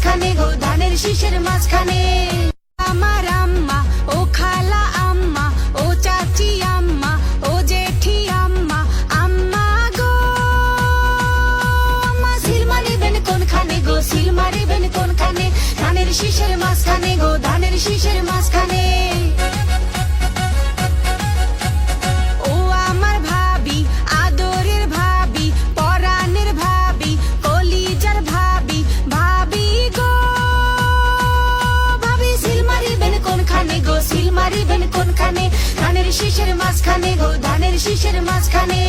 মাঝখানে গো, ধানের শীষের মাঝখানে। আমার আম্মা ও খালা আম্মা, ও চাচি আম্মা, ও জেঠি আম্মা, আম্মা গো আম্মা সিল মারিবেন কোনখানে গো, সিল মারিবেন কোনখানে? ধানের শীষের মাঝখানে গো, ধানের শীষের মাঝখানে। ও আমার ভাবি, আদরের ভাবি, পরাণের ভাবি, কলিজার ভাবি, ভাবি গো ভাবি সিল মারিবেন কোনখানে গো, সিল মারিবেন কোনখানে? ধানের শীষের মাঝখানে গো, ধানের শীষের মাঝখানে।